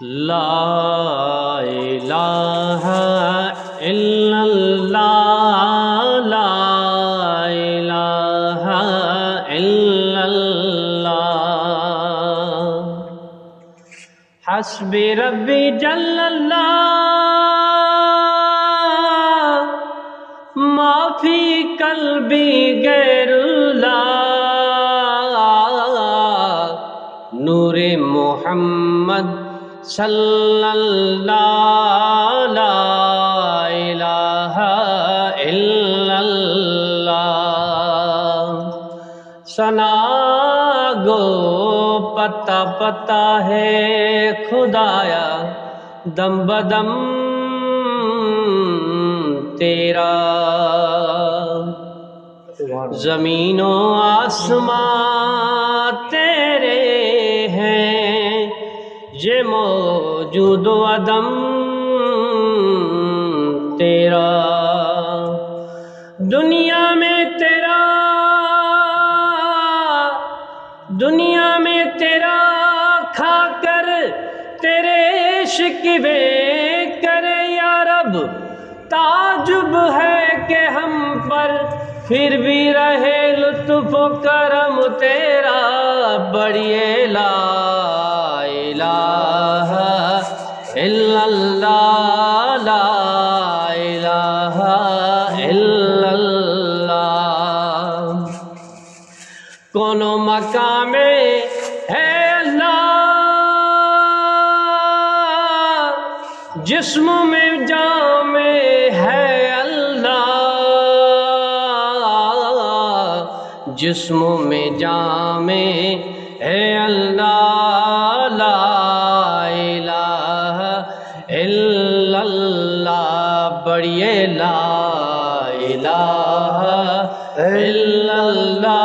لا الہ الا اللہ لا الہ الا اللہ حسبی ربی جل اللہ ما فی قلبی غیر اللہ نور محمد صلی اللہ لا الہ الا اللہ ثنا گو پتا پتا ہے خدایا دم بدم تیرا زمین و آسمان تیرے ہیں یہ موجود و عدم تیرا دنیا میں تیرا کھا کر تیرے شکوے کرے یا رب تعجب ہے کہ ہم پر پھر بھی رہے لطف و کرم تیرا بڑھئے لا الہ الا اللہ لا الہ الا اللہ کونو مقام ہے اللہ جسم میں جام ہے اللہ جسم میں جام ہے اللہ لا الہ الا اللہ بڑھئے لا الہ الا اللہ